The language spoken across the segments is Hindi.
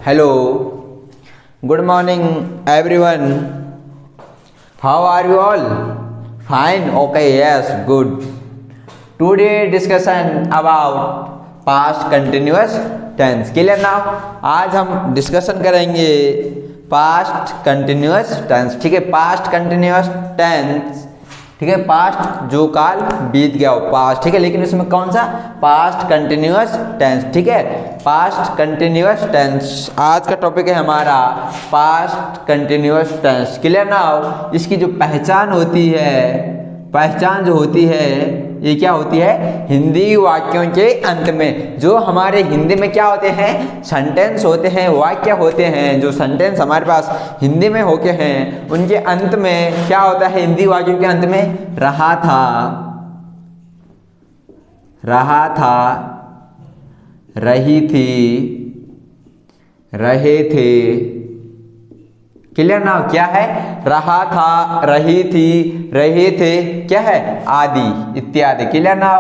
Hello, good morning everyone. How are you all? Fine, okay, yes, good. Today discussion about past continuous tense. Clear now? आज हम डिस्कशन करेंगे पास्ट कंटिन्यूअस टेंस। ठीक है, पास्ट कंटिन्यूअस टेंस, ठीक है, पास्ट जो काल बीत गया हो पास्ट, ठीक है, लेकिन इसमें कौन सा पास्ट कंटिन्यूअस टेंस। ठीक है, पास्ट कंटिन्यूअस टेंस आज का टॉपिक है हमारा पास्ट कंटिन्यूअस टेंस। क्लियर ना हो? इसकी जो पहचान होती है, पहचान जो होती है ये क्या होती है, हिंदी वाक्यों के अंत में जो हमारे हिंदी में क्या होते हैं, सेंटेंस होते हैं, वाक्य होते हैं, जो सेंटेंस हमारे पास हिंदी में होके हैं उनके अंत में क्या होता है, हिंदी वाक्यों के अंत में रहा था, रहा था, रही थी, रहे थे। क्लियर ना? क्या है, रहा था, रही थी, रहे थे, क्या है, आदि इत्यादि। क्लियर ना?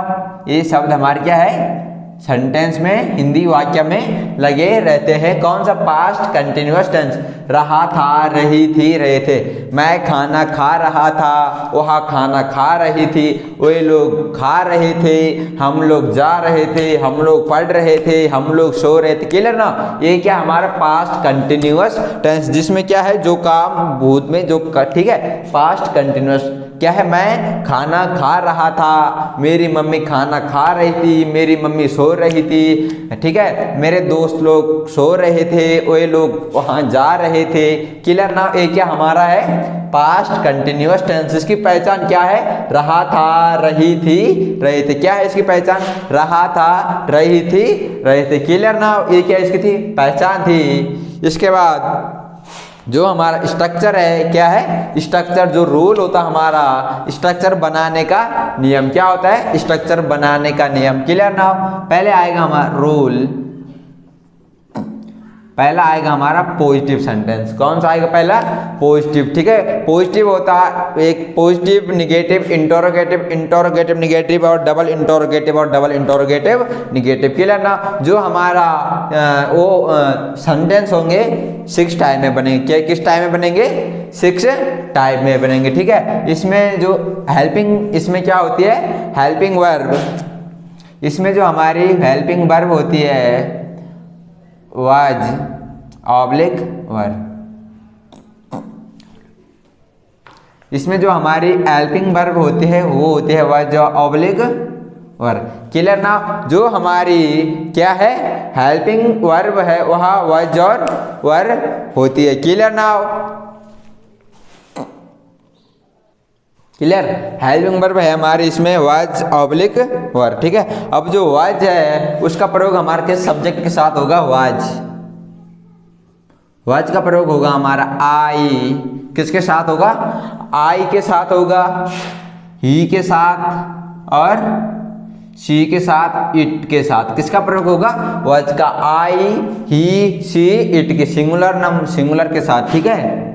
ये शब्द हमारे क्या है, सेंटेंस में हिंदी वाक्य में लगे रहते हैं। कौन सा पास्ट कंटिन्यूअस टेंस, रहा था, रही थी, रहे थे। मैं खाना खा रहा था, वह खाना खा रही थी, वे लोग खा रहे थे, हम लोग जा रहे थे, हम लोग पढ़ रहे थे, हम लोग सो रहे थे। क्लियर ना? ये क्या हमारा पास्ट कंटिन्यूअस टेंस, जिसमें क्या है, जो काम भूत में जो ठीक है, पास्ट कंटिन्यूअस क्या है, मैं खाना खा रहा था, मेरी मम्मी खाना खा रही थी, मेरी मम्मी सो रही थी, ठीक है, मेरे दोस्त लोग सो रहे थे, वे लोग वहाँ जा रहे थे। क्लियर ना? ये क्या हमारा है, पास्ट कंटिन्यूअस टेंस। इसकी पहचान क्या है, रहा था, रही थी, रहे थे। क्या है इसकी पहचान, रहा था, रही थी, रहे थे। क्लियर ना? ये क्या इसकी थी, पहचान थी। इसके बाद जो हमारा स्ट्रक्चर है, क्या है, स्ट्रक्चर जो रूल होता हमारा, स्ट्रक्चर बनाने का नियम क्या होता है, स्ट्रक्चर बनाने का नियम। क्लियर ना? पहले आएगा हमारा रूल, पहला आएगा हमारा पॉजिटिव सेंटेंस। कौन सा आएगा पहला, पॉजिटिव। ठीक है, पॉजिटिव होता है एक positive, negative, interrogative, interrogative negative और डबल इंटरोगेटिव और डबल इंटरोगेटिव निगेटिव। क्लियर ना? जो हमारा वो सेंटेंस होंगे 6 टाइप में बनेंगे। किस टाइप में बनेंगे, 6 टाइप में बनेंगे। ठीक है, इसमें जो हेल्पिंग, इसमें क्या होती है, हेल्पिंग वर्ब, इसमें जो हमारी हेल्पिंग वर्ब होती है वाज ऑब्लिक वर, इसमें जो हमारी हेल्पिंग वर्ब होती है वो होती है वाज ऑब्लिक वर। क्लियर ना? जो हमारी क्या है, हेल्पिंग वर्ब है वह वाज और वर होती है। क्लियर ना? क्लियर? हेल्पिंग वर्ब है हमारी इसमें वाज ऑब्लिक वर। ठीक है, अब जो वाज है उसका प्रयोग हमारे किस सब्जेक्ट के साथ होगा, वाज, वाज का प्रयोग होगा हमारा आई, किसके साथ होगा, आई के साथ होगा, ही के साथ और शी के साथ, इट के साथ। किसका प्रयोग होगा, वाज का, आई, ही, शी, इट के सिंगुलर सिंगुलर के साथ। ठीक है,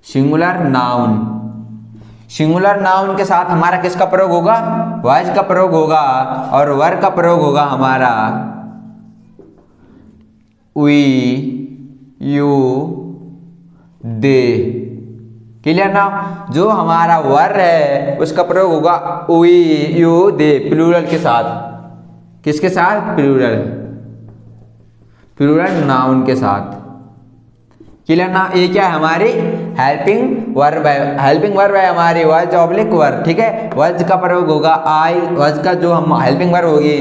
सिंगुलर नाउन, सिंगुलर नाउन के साथ हमारा किसका प्रयोग होगा, वाज का प्रयोग होगा और वर का प्रयोग होगा हमारा वी, यू, दे। क्लियर ना? जो हमारा वर है उसका प्रयोग होगा वी, यू, दे, प्लूरल के साथ। किसके साथ, प्लूरल, प्लूरल नाउन के साथ। क्लियर ना? ये क्या है, हमारी हेल्पिंग वर्ब है। हेल्पिंग वर्ब है हमारी वाज ऑब्लिक वर। ठीक है, वाज का प्रयोग होगा आई, वाज का जो हम हेल्पिंग वर्ब होगी,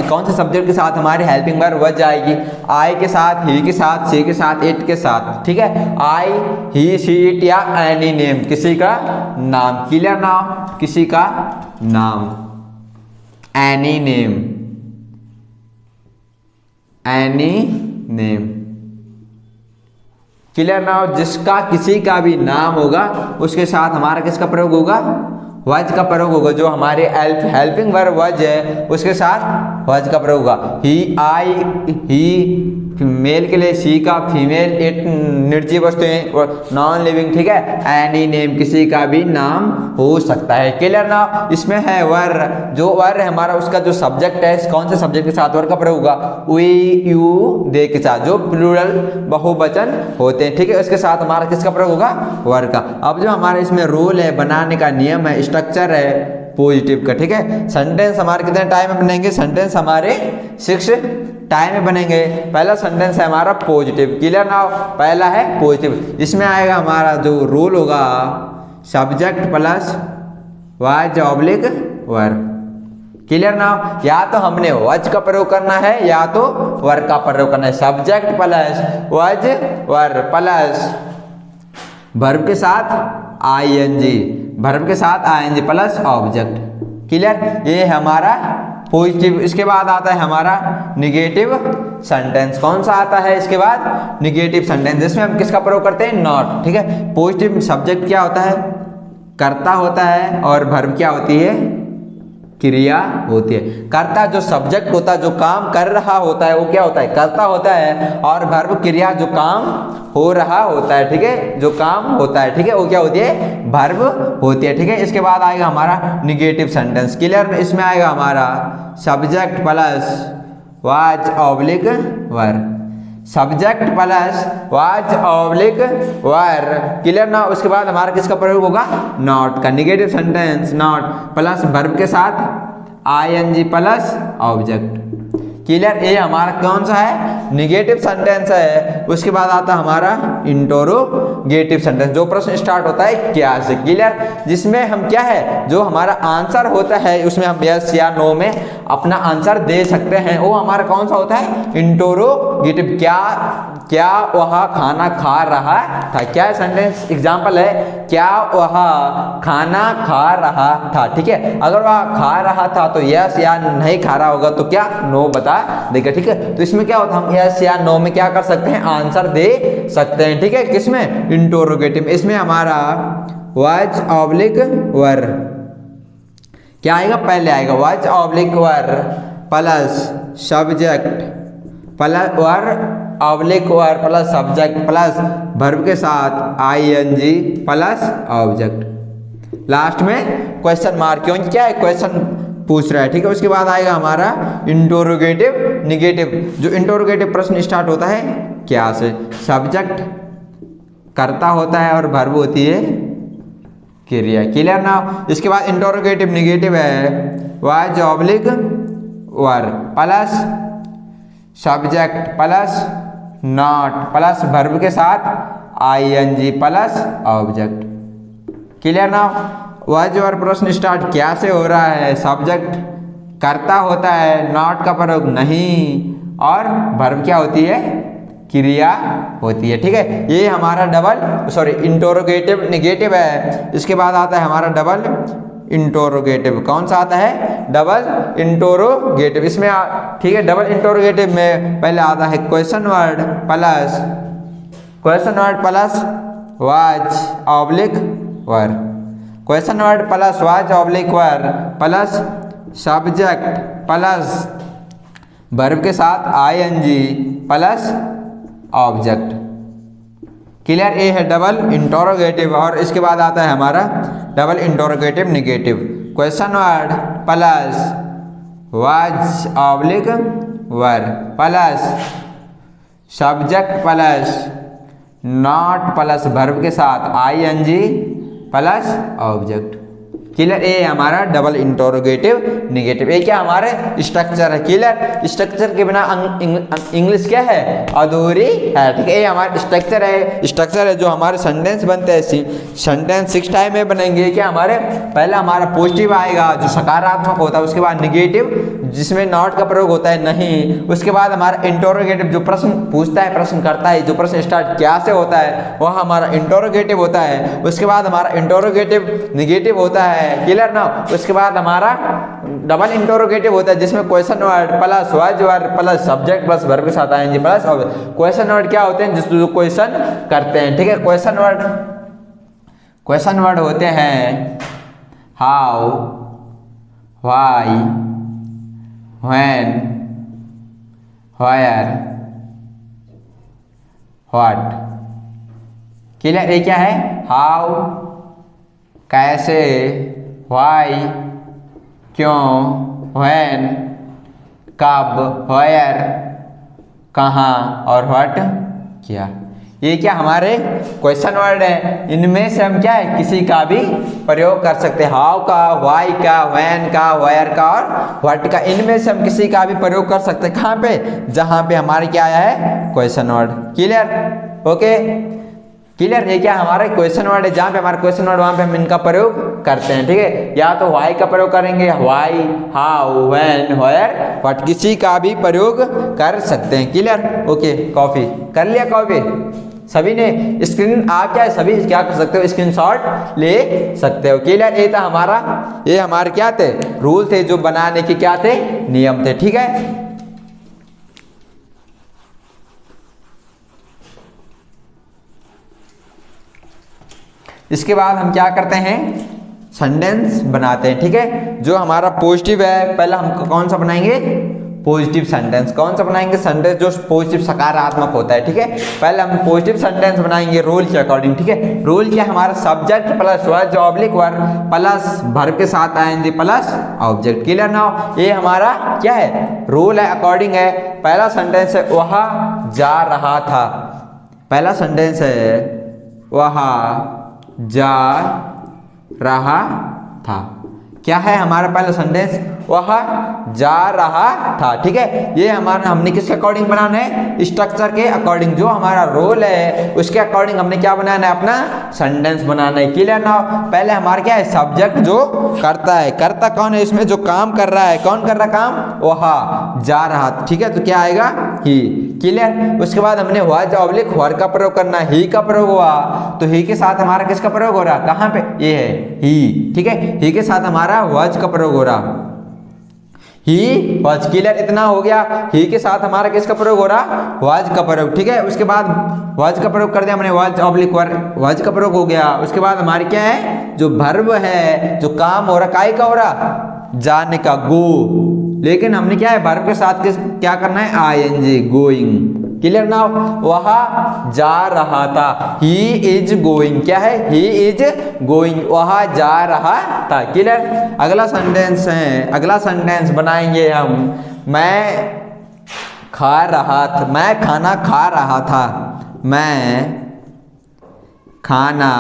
कौन से सब्जेक्ट के साथ हमारी हेल्पिंग वर्ब वाज आएगी, आई के साथ, ही के साथ, शी के साथ, इट के साथ। ठीक है, आई, ही, शी, इट या एनी नेम, किसी का नाम। क्लियर ना? किसी का नाम, any name, any name. Clear ना? जिसका किसी का भी नाम होगा उसके साथ हमारा किसका प्रयोग होगा, वाज का प्रयोग होगा। जो हमारे हेल्पिंग वर्ब वाज है उसके साथ वज का प्रयोग होगा। ही, आई, ही मेल के लिए सी का, फीमेल इट निर्जीव वस्तुएं और नॉन लिविंग, ठीक है। एनी नेम किसी का भी नाम हो सकता है। क्लियर ना। इसमें है वर, जो वर है हमारा उसका जो सब्जेक्ट है, कौन से सब्जेक्ट के साथ वर का प्रयोग होगा, वी, यू, दे के साथ, जो प्लूरल बहुवचन होते हैं, ठीक है, उसके साथ हमारा किसका प्रयोग होगा, वर का। अब जो हमारे इसमें रूल है, बनाने का नियम है, स्ट्रक्चर है पॉजिटिव का, ठीक है। सेंटेंस हमारे कितने टाइम में बनेंगे, सेंटेंस हमारे 6 टाइम में बनेंगे। पहला सेंटेंस है हमारा पॉजिटिव। क्लियर ना। पहला है पॉजिटिव, इसमें आएगा हमारा जो रूल होगा subject plus was oblique were. Clear ना। या तो हमने वज का प्रयोग करना है या तो वर का प्रयोग करना है। सब्जेक्ट प्लस वज वर प्लस वर्ब के साथ आईएनजी, वर्ब के साथ आईएनजी प्लस ऑब्जेक्ट। क्लियर। ये हमारा पॉजिटिव। इसके बाद आता है हमारा निगेटिव सेंटेंस। कौन सा आता है इसके बाद, निगेटिव सेंटेंस, जिसमें हम किसका प्रयोग करते हैं, नॉट, ठीक है। पॉजिटिव सब्जेक्ट क्या होता है, कर्ता होता है, और वर्ब क्या होती है, क्रिया होती है। कर्ता जो सब्जेक्ट होता है, जो काम कर रहा होता है, वो क्या होता है, कर्ता होता है, और वर्ब क्रिया जो काम हो रहा होता है, ठीक है, जो काम होता है, ठीक है, वो क्या होती है, वर्ब होती है, ठीक है। इसके बाद आएगा हमारा निगेटिव सेंटेंस। क्लियर। इसमें आएगा हमारा subject plus was oblique were, subject plus was oblique were. Clear ना। उसके बाद हमारा किसका प्रयोग होगा, नॉट का। Negative sentence not plus verb के साथ आईएनजी प्लस ऑब्जेक्ट। क्लियर। ये हमारा कौन सा है, निगेटिव सेंटेंस है। उसके बाद आता है हमारा इंटरोगेटिव सेंटेंस, जो प्रश्न स्टार्ट होता है क्या से। क्लियर। जिसमें हम क्या है, जो हमारा आंसर होता है उसमें हम यस या नो में अपना आंसर दे सकते हैं। वो हमारा कौन सा होता है, इंटरोगेटिव। क्या वह खाना खा रहा था। क्या सेंटेंस एग्जाम्पल है, क्या वह खाना खा रहा था, ठीक है। अगर वह खा रहा था तो यस, या नहीं खा रहा होगा तो क्या, नो बता देगा, ठीक है। तो इसमें क्या होता है, हम यस या नो में क्या कर सकते हैं, आंसर दे सकते हैं, ठीक है। किसमें, इंटरोगेटिव। इसमें हमारा वाज ऑब्लिक वर क्या आएगा, पहले आएगा was oblique were plus subject plus were oblique were plus subject plus verb के साथ आईएनजी प्लस ऑब्जेक्ट। लास्ट में क्वेश्चन मार्क, क्योंकि क्या है, क्वेश्चन पूछ रहा है, ठीक है। उसके बाद आएगा हमारा इंटरोगेटिव निगेटिव। जो इंटरोगेटिव प्रश्न स्टार्ट होता है क्या से, सब्जेक्ट कर्ता होता है और वर्ब होती है क्रिया। क्लियर ना। इसके बाद इंटरोगेटिव निगेटिव है was oblique were plus subject plus not plus verb के साथ आईएनजी प्लस ऑब्जेक्ट। क्लियर ना। वह जो प्रश्न स्टार्ट क्या से हो रहा है, सब्जेक्ट कर्ता होता है, नॉट का प्रयोग नहीं, और वर्ब क्या होती है, क्रिया होती है, ठीक है। ये हमारा इंटरोगेटिव निगेटिव है। इसके बाद आता है हमारा डबल इंटरोगेटिव। कौन सा आता है, डबल इंटरोगेटिव। इसमें ठीक है, डबल इंटरोगेटिव में पहले आता है question word plus was oblique were, question word plus was oblique were plus subject plus verb के साथ आईएनजी प्लस ऑब्जेक्ट। क्लियर। ए है डबल इंटरोगेटिव। और इसके बाद आता है हमारा double interrogative negative, question word plus was oblique were plus subject plus not plus verb के साथ आईएनजी प्लस ऑब्जेक्ट। क्लियर। ए हमारा डबल इंटरोगेटिव निगेटिव। ये क्या हमारे स्ट्रक्चर है। क्लियर। स्ट्रक्चर के बिना इंग्लिश क्या है, अधूरी है, ठीक है। ये हमारा स्ट्रक्चर है जो हमारे सेंटेंस बनते हैं। सेंटेंस 6 टाइप में बनेंगे। क्या हमारे, पहला हमारा पॉजिटिव आएगा जो सकारात्मक होता है, उसके बाद निगेटिव जिसमें नॉट का प्रयोग होता है नहीं, उसके बाद हमारा इंटरोगेटिव जो प्रश्न पूछता है, प्रश्न करता है, जो प्रश्न स्टार्ट क्या से होता है वह हमारा इंटरोगेटिव होता है। उसके बाद हमारा इंटरोगेटिव निगेटिव होता है। क्लियर ना। उसके बाद हमारा डबल इंटरोगेटिव होता है जिसमें question word plus was word plus subject plus verb के साथ आएंगे प्लस ऑब्जेक्ट। क्वेश्चन वर्ड क्या होते हैं, जिसको क्वेश्चन करते हैं, ठीक है। क्वेश्चन वर्ड होते हैं how, why, when, where, what. Clear? ये क्या है? हाउ, कैसे, व्हाई, क्यों, व्हेन, कब, व्हेयर, कहाँ, और व्हाट, क्या। ये क्या हमारे क्वेश्चन वर्ड है। इनमें से हम क्या है किसी का भी प्रयोग कर सकते हैं। हाउ का, व्हाई का, व्हेन का, वेयर का और व्हाट का, इनमें से हम किसी का भी प्रयोग कर सकते हैं। कहाँ पे? जहाँ पे हमारे क्या आया है question word. Clear? Okay, clear? ये क्या हमारा क्वेश्चन वर्ड है, जहाँ पे हमारा क्वेश्चन वर्ड वहाँ पे हम इनका प्रयोग करते हैं। ठीक है, या तो व्हाई का प्रयोग करेंगे, why, how, when, where, what, किसी का भी प्रयोग कर सकते हैं। क्लियर? ओके, कॉफी कर लिया? कॉफी सभी ने स्क्रीन आप क्या है सभी क्या कर सकते हो, स्क्रीनशॉट ले सकते हो। क्लियर? ये था हमारा, ये हमारे क्या थे रूल थे जो बनाने के क्या थे नियम थे। ठीक है, इसके बाद हम क्या करते हैं सेंटेंस बनाते हैं। ठीक है, जो हमारा पॉजिटिव है पहले हम कौन सा बनाएंगे पॉजिटिव सेंटेंस। कौन सा बनाएंगे सेंटेंस जो पॉजिटिव सकारात्मक होता है। ठीक है, पहले हम पॉजिटिव सेंटेंस बनाएंगे रोल के अकॉर्डिंग। ठीक है, रोल क्या हमारा subject plus verb oblique verb plus verb के साथ आएंगे प्लस ऑब्जेक्ट। Clear now? ये हमारा क्या है रोल है, अकॉर्डिंग है। पहला सेंटेंस है वह जा रहा था। पहला सेंटेंस है वह जा रहा था। क्या है हमारा पहला सेंटेंस? वह जा रहा था। ठीक है, ये हमारा हमने किसके अकॉर्डिंग बनाना है स्ट्रक्चर के अकॉर्डिंग, जो हमारा रोल है उसके अकॉर्डिंग हमने क्या बनाना है अपना सेंटेंस बनाना है। क्लियर ना? पहले हमारा क्या है सब्जेक्ट जो करता है, करता कौन है इसमें जो काम कर रहा है, कौन कर रहा काम वह जा रहा। ठीक है, तो क्या आएगा ही। क्लियर? उसके बाद हमने वाज ऑब्लिक वर का प्रयोग करना है, ही का प्रयोग हुआ तो ही के साथ हमारा किसका प्रयोग हो रहा कहाँ पे ये है ही। ठीक है, ही के साथ हमारा वाज का प्रयोग हो रहा ही वाज। क्लियर? इतना हो गया। ही के साथ हमारा किसका प्रयोग हो रहा वाज का प्रयोग। ठीक है, उसके बाद वाज का प्रयोग कर दिया हमने, वाज ऑब्लिक वर वाज का प्रयोग हो गया। उसके बाद हमारे क्या है जो वर्ब है जो काम हो रहा काय का हो रहा जाने का गो, लेकिन हमने क्या है वर्ब के साथ क्या करना है आईएनजी गोइंग। क्लियर ना? वह जा रहा था ही इज गोइंग। क्या है ही इज गोइंग, वह जा रहा था। क्लियर? अगला सेंटेंस है, अगला सेंटेंस बनाएंगे हम मैं खा रहा था। मैं खाना खा रहा था। मैं खाना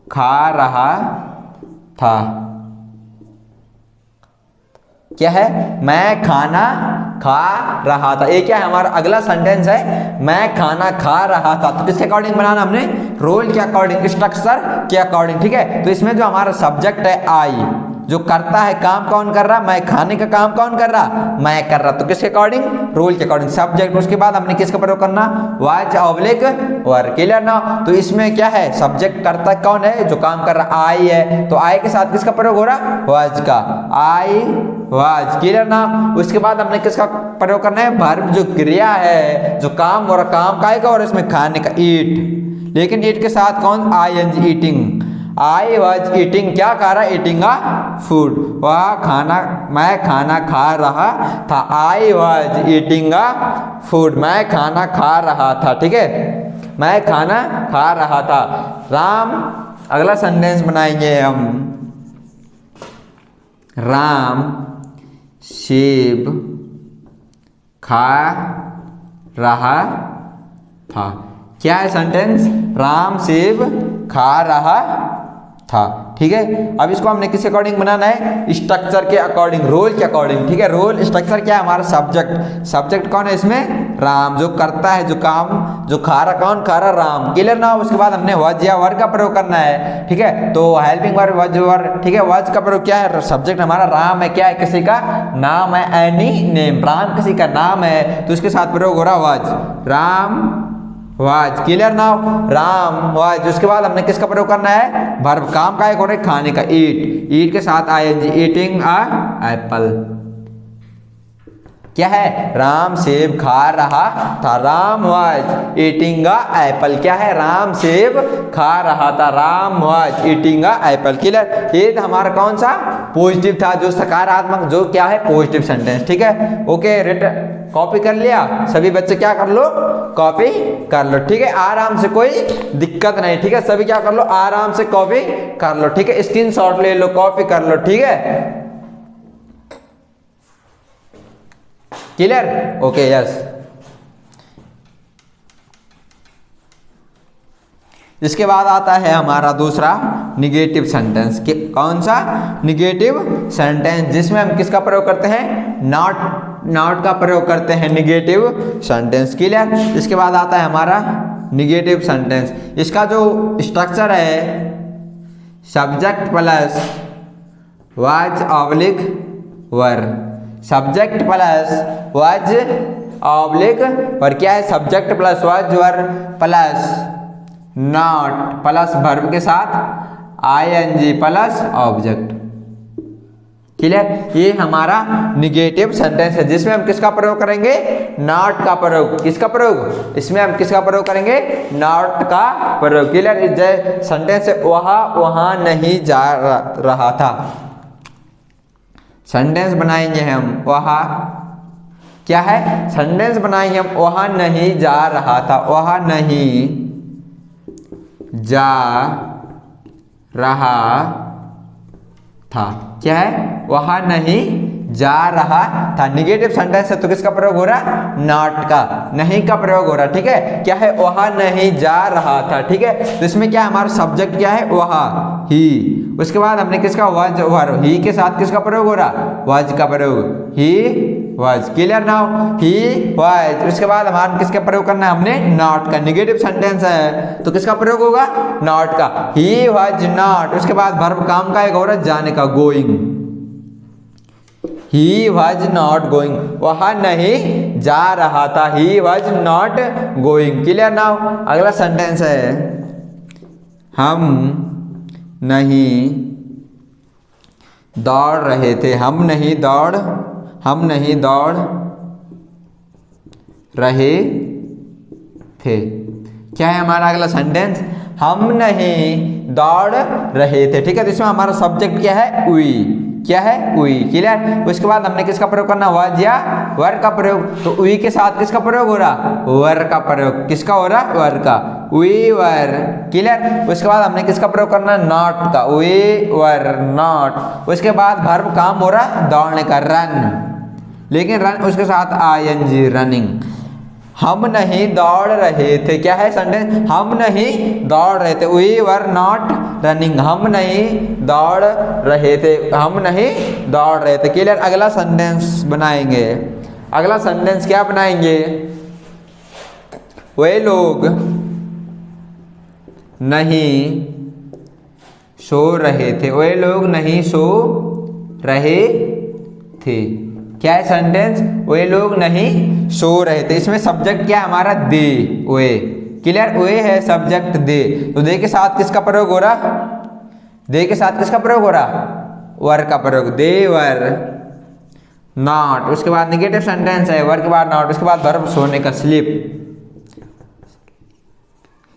खा रहा था। क्या है मैं खाना खा रहा था। ये क्या है हमारा अगला सेंटेंस है मैं खाना खा रहा था। तो किसके अकॉर्डिंग बनाना हमने रोल के अकॉर्डिंग स्ट्रक्चर के अकॉर्डिंग। ठीक है, तो इसमें जो हमारा सब्जेक्ट है आई जो करता है काम कौन कर रहा मैं खाने का काम कौन कर रहा मैं कर रहा। तो किसके अकॉर्डिंग रोल के अकॉर्डिंग सब्जेक्ट। उसके बाद हमने किसका प्रयोग करना वाज ऑब्लिक वर। क्लियर ना? तो इसमें क्या है सब्जेक्ट करता कौन है जो काम कर रहा आई है, तो आई के साथ किसका प्रयोग हो रहा वाज का आई वाज। क्लियर ना? उसके बाद हमने किसका प्रयोग करना है वर्ब जो क्रिया है जो काम हो रहा काम का और इसमें खाने का ईट, लेकिन ईट के साथ कौन ING eating. I was eating क्या खा रहा ईटिंग आ फूड। वह खाना मैं खाना खा रहा था। I was eating a food मैं खाना खा रहा था। ठीक है, मैं खाना खा रहा था। राम अगला सेंटेंस बनाएंगे हम राम सेब खा रहा था। क्या है सेंटेंस राम सेब खा रहा था। ठीक है, अब इसको हमने किस अकॉर्डिंग बनाना है स्ट्रक्चर के अकॉर्डिंग रोल के अकॉर्डिंग। ठीक है, रोल स्ट्रक्चर क्या है हमारा सब्जेक्ट। सब्जेक्ट कौन है इसमें राम जो करता है जो काम जो खा रहा कौन खा रहा राम। क्लियर ना? उसके बाद हमने वज या वर का प्रयोग करना है। ठीक है, तो हेल्पिंग वर्ब वज वर। ठीक है, वज का प्रयोग क्या है सब्जेक्ट हमारा राम है। क्या है किसी का नाम है एनी नेम। राम किसी का नाम है तो इसके साथ प्रयोग हो रहा वज राम वाज। क्लियर ना? राम वाज। उसके बाद हमने किसका प्रयोग करना है वर्ब काम का एक और एक खाने का ईट। ईट के साथ आईएनजी ईटिंग अ एप्पल। क्या है राम सेब खा रहा था। Ram was eating a Apple. क्या है राम सेब खा रहा था। Ram was eating a Apple. Clear? ये हमारा कौन सा पॉजिटिव था, जो सकारात्मक, जो क्या है पॉजिटिव सेंटेंस। ठीक है, ओके, रिटर्न कॉपी कर लिया सभी बच्चे, क्या कर लो, कॉपी कर लो। ठीक है, आराम से, कोई दिक्कत नहीं। ठीक है, सभी क्या कर लो, आराम से कॉपी कर लो। ठीक है, स्क्रीनशॉट ले लो, कॉपी कर लो। ठीक है, क्लियर, ओके, यस। इसके बाद आता है हमारा दूसरा निगेटिव सेंटेंस। कौन सा, निगेटिव सेंटेंस, जिसमें हम किसका प्रयोग करते हैं, नॉट का प्रयोग करते हैं, निगेटिव सेंटेंस। क्लियर। इसके बाद आता है हमारा निगेटिव सेंटेंस। इसका जो स्ट्रक्चर है, subject plus was oblique were, subject plus was oblique were. क्या है, subject plus was were plus not plus verb के साथ आईएनजी प्लस ऑब्जेक्ट। क्लियर, ये हमारा निगेटिव सेंटेंस है, जिसमें हम किसका प्रयोग करेंगे, नॉट का प्रयोग। किसका प्रयोग, इसमें हम किसका प्रयोग करेंगे, नॉट का प्रयोग। क्लियर, सेंटेंस है वहां नहीं जा रहा था। सेंटेंस बनाएंगे हम वहां, क्या है, सेंटेंस बनाएंगे हम वहां नहीं जा रहा था, वहां नहीं जा रहा था। क्या है, वहां नहीं जा रहा था। निगेटिव सेंटेंस है तो किसका प्रयोग हो रहा, नॉट का, नहीं का प्रयोग हो रहा। ठीक है, क्या है, वहां नहीं जा रहा था। ठीक है, तो इसमें क्या है, हमारा सब्जेक्ट क्या है, वहां, ही। उसके बाद हमने किसका, वाज वर, ही के साथ किसका प्रयोग हो रहा, वाज का प्रयोग, he was. Clear now, he was. उसके बाद हमारा किसका प्रयोग करना है, हमने नॉट का। निगेटिव सेंटेंस है तो किसका प्रयोग होगा, नॉट का, ही वाज नॉट। उसके बाद वर्ब काम का एक और जाने का, going, he was not going, वहां नहीं जा रहा था, he was not going. Clear now, अगला सेंटेंस है, हम नहीं दौड़ रहे थे, हम नहीं दौड़ रहे थे। क्या है हमारा अगला सेंटेंस, हम नहीं दौड़ रहे थे। ठीक है, तो इसमें हमारा सब्जेक्ट क्या है, वी। क्या है, वी। क्लियर। उसके बाद हमने किसका प्रयोग करना, वाज या वर का प्रयोग। तो वी के साथ किसका प्रयोग हो रहा, वर का प्रयोग। किसका हो रहा, वर का, वी वर। क्लियर। उसके बाद हमने किसका प्रयोग करना, नॉट का, वी वर नॉट। उसके बाद वर्ब काम हो रहा दौड़ने का, रन, लेकिन रन उसके साथ आईएनजी, रनिंग। हम नहीं दौड़ रहे थे। क्या है सेंटेंस, हम नहीं दौड़ रहे थे, वी वर नॉट रनिंग। हम नहीं दौड़ रहे थे, हम नहीं दौड़ रहे थे। क्लियर। अगला सेंटेंस बनाएंगे। अगला सेंटेंस क्या बनाएंगे, वे लोग नहीं सो रहे थे, वे लोग नहीं सो रहे थे। क्या है सेंटेंस, वे लोग नहीं सो रहे थे। इसमें सब्जेक्ट क्या है हमारा, दे, वे। क्लियर, वे है सब्जेक्ट, दे। तो दे के साथ किसका प्रयोग हो रहा, दे के साथ किसका प्रयोग हो रहा, वर का प्रयोग, दे वर नॉट। उसके बाद निगेटिव सेंटेंस है, वर के बाद नॉट। उसके बाद वर्ब सोने का, स्लीप,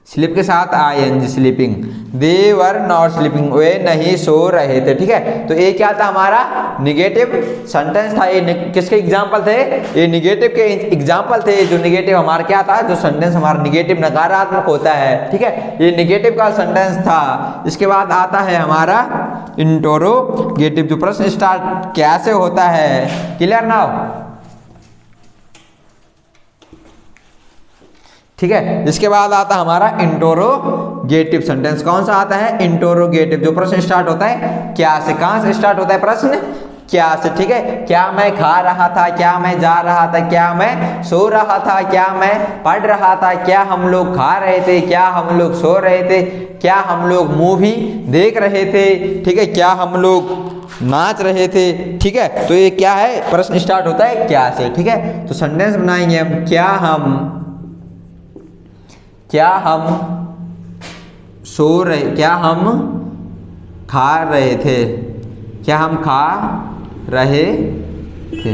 स्लीप के साथ ING, sleeping. They were not sleeping, वे नहीं सो रहे थे। ठीक है, तो ये क्या था हमारा निगेटिव सेंटेंस था। ये किसके एग्जाम्पल थे, ये निगेटिव के एग्जाम्पल थे। जो निगेटिव हमारा क्या था, जो सेंटेंस हमारा निगेटिव नकारात्मक होता है। ठीक है, ये निगेटिव का सेंटेंस था। इसके बाद आता है हमारा इंटरोगेटिव, जो प्रश्न स्टार्ट कैसे होता है। क्लियर नाउ, ठीक है। इसके बाद आता हमारा इंटरोगेटिव सेंटेंस। कौन सा आता है, इंटरोगेटिव, जो प्रश्न स्टार्ट होता है क्या से। कहां से स्टार्ट होता है प्रश्न, क्या से। ठीक है, क्या मैं खा रहा था, क्या मैं जा रहा था, क्या मैं सो रहा था, क्या मैं पढ़ रहा था, क्या हम लोग खा रहे थे, क्या हम लोग सो रहे थे, क्या हम लोग मूवी देख रहे थे। ठीक है, क्या हम लोग नाच रहे थे। ठीक है, तो ये क्या है, प्रश्न स्टार्ट होता है क्या से। ठीक है, तो सेंटेंस बनाएंगे हम, क्या हम सो रहे, क्या हम खा रहे थे, क्या हम खा रहे थे।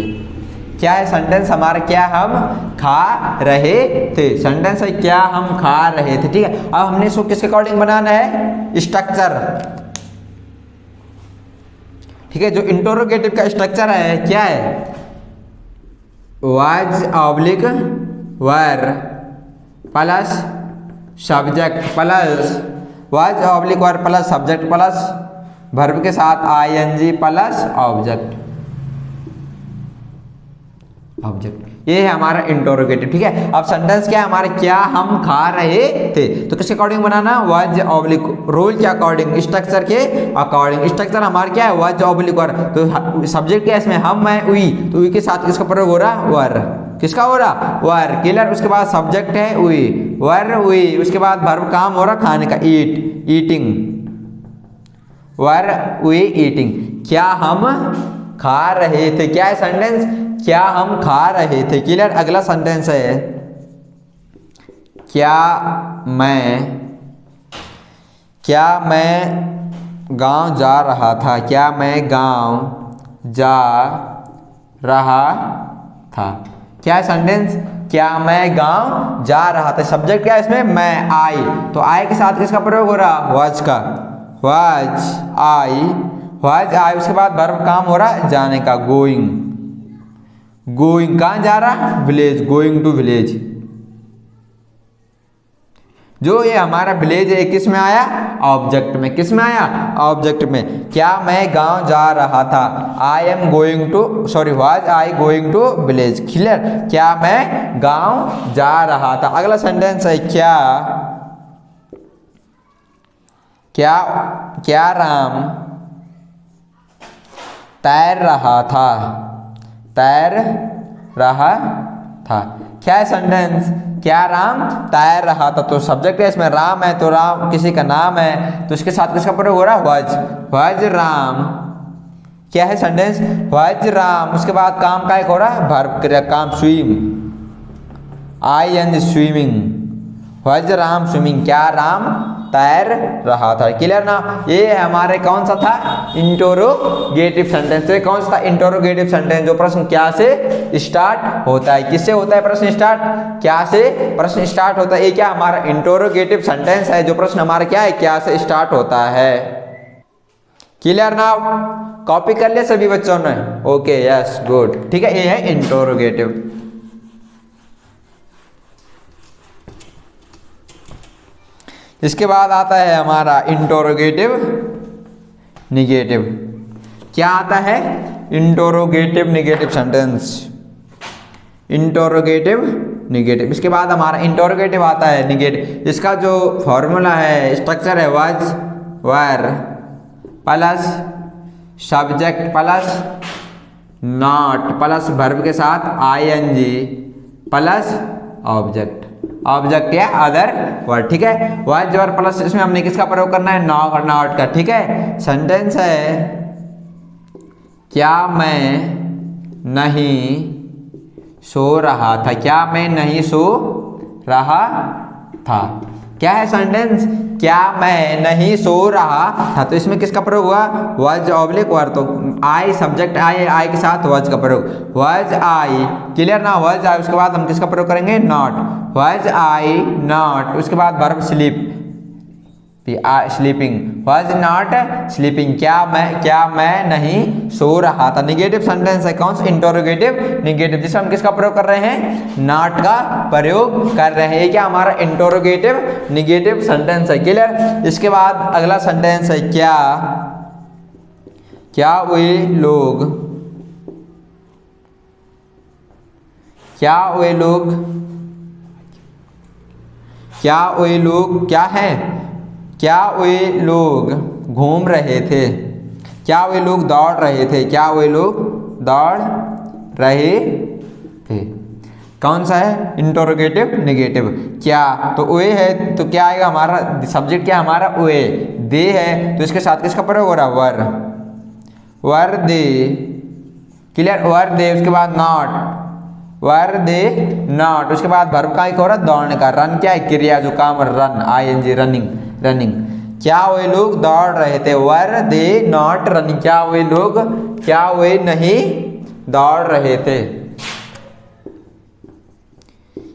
क्या है सेंटेंस हमारा, क्या हम खा रहे थे। सेंटेंस है क्या हम खा रहे थे। ठीक है, अब हमने इसको किसके अकॉर्डिंग बनाना है, स्ट्रक्चर। ठीक है। जो इंटरोगेटिव का स्ट्रक्चर है क्या है, was oblique were plus subject plus was oblique were plus subject plus verb के साथ आईएनजी प्लस ऑब्जेक्ट। ये है हमारा इंटरोगेटिव, ठीक है। अब सेंटेंस क्या है हमारे, क्या हम खा रहे थे, तो किसके अकॉर्डिंग बनाना, वाज ऑब्लिक रोल के अकॉर्डिंग, स्ट्रक्चर के अकॉर्डिंग। स्ट्रक्चर हमारा क्या है, वाज ऑब्लिक वर, तो सब्जेक्ट क्या है इसमें, हम मैं वी, तो वी के साथ किसका प्रयोग हो रहा, वर, किसका हो रहा, वर, क्लियर। उसके बाद सब्जेक्ट है वी, वर वी, उसके बाद वर्ब काम हो रहा खाने का, ईट, ईटिंग, वर वी ईटिंग। क्या हम खा रहे थे, क्या है सेंटेंस, क्या हम खा रहे थे, क्लियर। अगला सेंटेंस है, क्या मैं गांव जा रहा था, क्या मैं गांव जा रहा था, क्या है सेंटेंस, क्या मैं गांव जा रहा था। सब्जेक्ट क्या है इसमें, मैं, आई, तो आई के साथ किसका प्रयोग हो रहा, वाज का, वाज आई, वाज आई। उसके बाद वर्ब काम हो रहा जाने का, गोइंग, गोइंग कहाँ जा रहा, विलेज, गोइंग टू विलेज। जो ये हमारा विलेज है किस में आया, ऑब्जेक्ट में, किस में आया, ऑब्जेक्ट में। क्या मैं गांव जा रहा था, I am going to, sorry was I going to village, clear. क्या मैं गांव जा रहा था। अगला सेंटेंस है, क्या राम तैर रहा था, तैर रहा था, क्या है सेंटेंस, क्या राम तैर रहा था। तो सब्जेक्ट है इसमें राम है, तो राम किसी का नाम है, तो इसके साथ किसका प्रयोग हो रहा है, वाज राम, क्या है सेंटेंस, वाज राम। उसके बाद काम का एक हो रहा है वर्ब क्रिया, काम, swim, I am swimming, was Ram swimming, क्या राम तैर रहा था, क्लियर ना। ये हमारे कौन सा था, इंटरोगेटिव सेंटेंस। तो कौन सा था, इंटरोगेटिव सेंटेंस, जो प्रश्न क्या से स्टार्ट होता है, किससे होता है प्रश्न स्टार्ट, क्या से प्रश्न स्टार्ट होता है। ये क्या हमारा इंटरोगेटिव सेंटेंस है, जो प्रश्न हमारा क्या है, क्या से स्टार्ट होता है, क्लियर ना। कॉपी कर लिया सभी बच्चों ने, ओके, यस, गुड, ठीक है। ये है इंटरोगेटिव। इसके बाद आता है हमारा इंटरोगेटिव निगेटिव। क्या आता है, interrogative negative sentence, interrogative negative. इसके बाद हमारा इंटरोगेटिव आता है निगेटिव। इसका जो फॉर्मूला है, स्ट्रक्चर है, was were plus subject plus not plus verb के साथ आईएनजी प्लस ऑब्जेक्ट, ऑब्जेक्ट या अदर वर्ड, ठीक है। वाज वर प्लस इसमें हमने किसका प्रयोग करना है, नॉट का, ठीक है। सेंटेंस है, क्या मैं नहीं सो रहा था, क्या मैं नहीं सो रहा था, क्या है सेंटेंस, क्या मैं नहीं सो रहा था। तो इसमें किसका प्रयोग हुआ, वाज ऑब्लिक वर, तो आई सब्जेक्ट, आई के साथ वाज का प्रयोग, वाज आई, क्लियर ना, वाज आई। उसके बाद हम किसका प्रयोग करेंगे, नॉट, वाज आई नॉट। उसके बाद verb sleep, sleeping, was not sleeping, क्या मैं नहीं सो रहा था। निगेटिव सेंटेंस है कौन सा, इंटरोगेटिव निगेटिव, जिसमें हम किसका प्रयोग कर रहे हैं, नॉट का प्रयोग कर रहे हैं। क्या हमारा इंटरोगेटिव निगेटिव सेंटेंस है, क्लियर। इसके बाद अगला सेंटेंस है, क्या वे लोग क्या है, क्या वे लोग घूम रहे थे, क्या वे लोग दौड़ रहे थे, क्या वे लोग दौड़ रहे थे। कौन सा है, इंटरोगेटिव निगेटिव। क्या, तो वे है, तो क्या आएगा हमारा सब्जेक्ट, क्या हमारा वे, दे है, तो इसके साथ किसका प्रयोग हो रहा, वर दे, क्लियर, वर दे। उसके बाद नॉट, वर दे नॉट। उसके बाद वर्ब का एक हो रहा है दौड़ने का, रन क्या है, क्रिया जो काम, रन, आईएनजी, रनिंग। क्या वे लोग दौड़ रहे थे, वर दे नॉट रनिंग, क्या वे नहीं दौड़ रहे थे,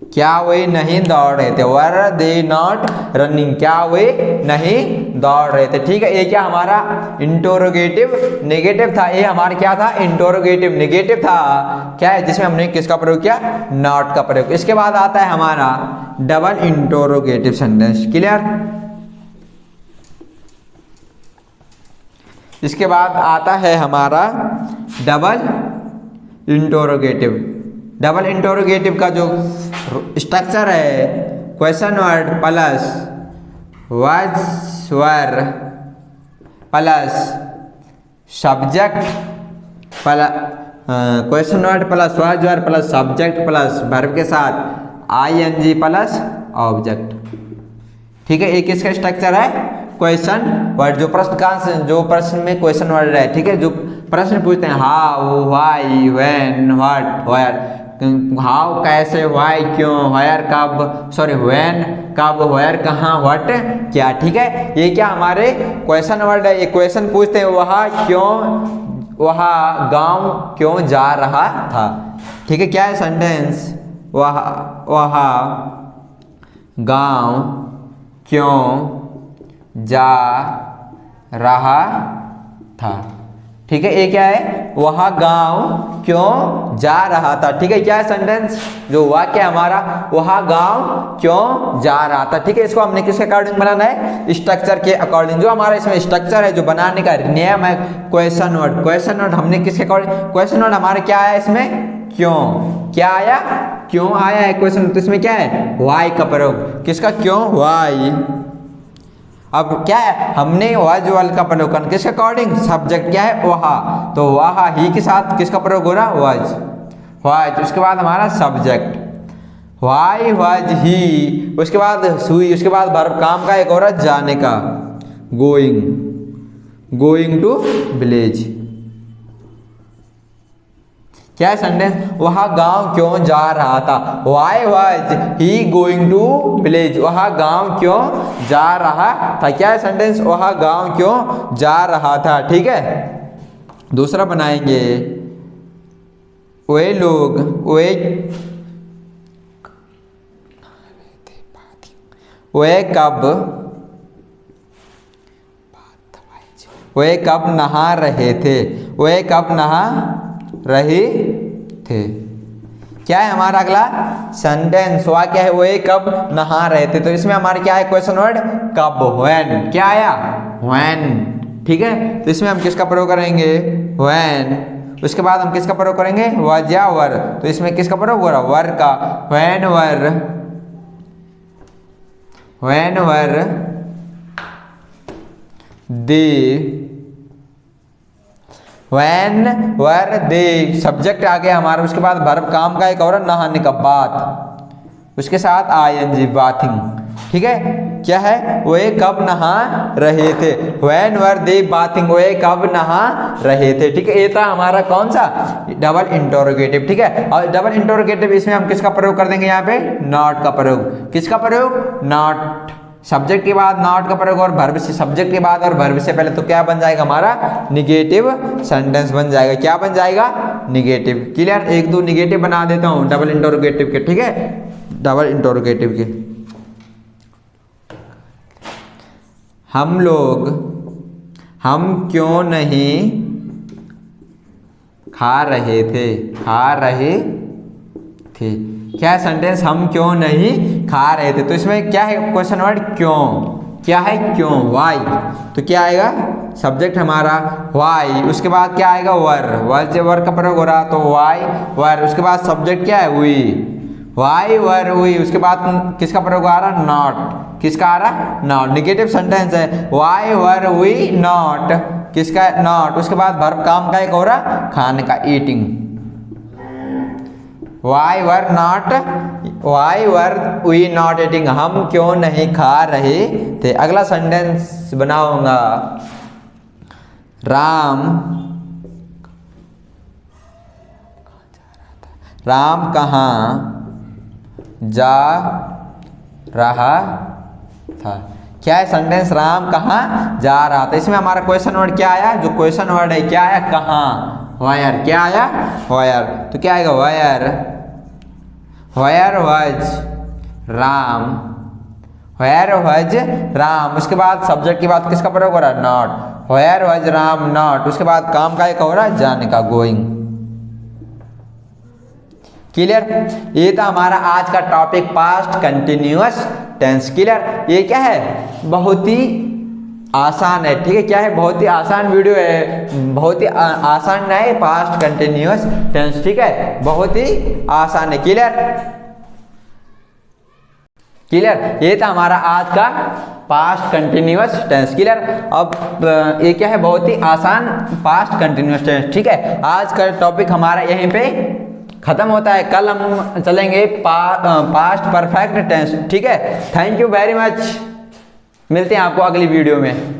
क्या वे नहीं दौड़ रहे थे, वर दे नॉट रनिंग, क्या वे नहीं दौड़ रहे थे। ठीक है, ये क्या हमारा इंटरोगेटिव नेगेटिव था, ये हमारा क्या था इंटरोगेटिव नेगेटिव था, क्या है जिसमें हमने किसका प्रयोग किया नॉट का प्रयोग। इसके बाद आता है हमारा डबल इंटरोगेटिव सेंटेंस। क्लियर। इसके बाद आता है हमारा डबल इंटरोगेटिव। डबल इंटरोगेटिव का जो स्ट्रक्चर है question word plus was were plus subject plus question word plus was were plus subject plus verb के साथ आईएनजी प्लस ऑब्जेक्ट। ठीक है, एक इसका स्ट्रक्चर है क्वेश्चन वर्ड, जो प्रश्न का जो प्रश्न में क्वेश्चन वर्ड है। ठीक है, जो प्रश्न पूछते हैं how why when what where, how कैसे, व्हाई क्यों, वेयर कब, सॉरी व्हेन कब, वेयर कहाँ, व्हाट क्या। ठीक है, ये क्या हमारे क्वेश्चन वर्ड है। ये क्वेश्चन पूछते हैं वहाँ क्यों, वहाँ गांव क्यों जा रहा था। ठीक है, क्या है सेंटेंस वहाँ गांव क्यों जा रहा था। ठीक है, ये क्या है वहाँ गांव क्यों जा रहा था। ठीक है, क्या है सेंटेंस जो वाक्य हमारा वहाँ गांव क्यों जा रहा था। ठीक है, इसको हमने किसके अकॉर्डिंग बनाना है स्ट्रक्चर के अकॉर्डिंग। जो हमारा इसमें स्ट्रक्चर है जो बनाने का नियम है क्वेश्चन वर्ड। क्वेश्चन वर्ड हमने किसके अकॉर्डिंग, क्वेश्चन वर्ड हमारे क्या आया इसमें क्यों, क्या आया क्यों आया है क्वेश्चन, तो इसमें क्या है वाई का प्रयोग। किसका क्यों वाई। अब क्या है हमने वाज वाल का प्रयोग करना किसके अकॉर्डिंग सब्जेक्ट क्या है वहाँ, तो वहाँ ही के साथ किसका प्रयोग हो रहा वाज वाज। उसके बाद हमारा सब्जेक्ट वाई वाज ही, उसके बाद सुई, उसके बाद वर्ब काम का एक और जाने का गोइंग, गोइंग टू विलेज। क्या है सेंटेंस वहाँ गांव क्यों जा रहा था, why was he going to village, वहाँ गांव क्यों जा रहा था। क्या है सेंटेंस वहाँ गांव क्यों जा रहा था। ठीक है, दूसरा बनाएंगे वे लोग वे कब नहा रहे थे, वे कब नहा रहे थे। क्या है हमारा अगला सेंटेंस वह क्या है वे कब नहा रहे थे, तो इसमें हमारा क्या है क्वेश्चन वर्ड कब व्हेन, क्या आया व्हेन। ठीक है, तो इसमें हम किसका प्रयोग करेंगे व्हेन। उसके बाद हम किसका प्रयोग करेंगे वज या वर, तो इसमें किसका प्रयोग हो रहा वर का when were they, when were they subject आ गया हमारा। उसके बाद वर्ब काम का एक और नहाने का बात, उसके साथ आईएनजी बाथिंग। ठीक है, क्या है वे कब नहा रहे थे, व्हेन वर दे बाथिंग, वे कब नहा रहे थे। ठीक है, ये था हमारा कौन सा डबल इंटरोगेटिव। ठीक है, और डबल इंटरोगेटिव इसमें हम किसका प्रयोग कर देंगे यहाँ पे नॉट का प्रयोग। किसका प्रयोग नॉट, सब्जेक्ट के बाद नॉट का प्रयोग और वर्ब से, सब्जेक्ट के बाद और वर्ब से पहले, तो क्या बन जाएगा हमारा निगेटिव सेंटेंस बन जाएगा। क्या बन जाएगा निगेटिव। क्लियर, एक दो निगेटिव बना देता हूं डबल इंटरोगेटिव के। ठीक है, डबल इंटरोगेटिव के हम क्यों नहीं खा रहे थे, क्या है सेंटेंस हम क्यों नहीं खा रहे थे, तो इसमें क्या है क्वेश्चन वर्ड क्यों, क्या है क्यों वाई, तो क्या आएगा सब्जेक्ट हमारा वाई। उसके बाद क्या आएगा वर का प्रयोग हो रहा तो वाई वर। उसके बाद सब्जेक्ट क्या है हुई, वाई वर हुई। उसके बाद किसका प्रयोग आ रहा नॉट, किसका आ रहा नॉट, निगेटिव सेंटेंस है वाई वर हुई नॉट, किसका नॉट। उसके बाद वर्ब काम का एक हो रहा खाने का eating, why were we not eating, हम क्यों नहीं खा रहे थे। अगला सेंटेंस बनाऊंगा राम कहाँ जा रहा था। क्या है सेंटेंस राम कहाँ जा रहा था। इसमें हमारा क्वेश्चन वर्ड क्या आया, जो क्वेश्चन वर्ड है क्या आया कहाँ, वायर, क्या आया वायर, तो क्या आएगा where was Ram where was Ram, उसके बाद सब्जेक्ट के बाद किसका प्रयोग हो रहा है, not. Where was Ram not, उसके बाद काम का एक हो रहा है, जाने का, गोइंग। क्लियर। ये था हमारा आज का topic past continuous tense. Clear. ये क्या है, बहुत ही आसान है, ठीक है। क्या है, बहुत ही आसान वीडियो है, बहुत ही आसान है पास्ट कंटिन्यूअस टेंस, ठीक है, बहुत ही आसान है। क्लियर। क्लियर। ये था हमारा आज का पास्ट कंटिन्यूअस टेंस। क्लियर। अब ये क्या है, बहुत ही आसान पास्ट कंटिन्यूअस टेंस, ठीक है। आज का टॉपिक हमारा यहीं पे खत्म होता है। कल हम चलेंगे पास्ट परफेक्ट टेंस, ठीक है। थैंक यू वेरी मच, मिलते हैं आपको अगली वीडियो में।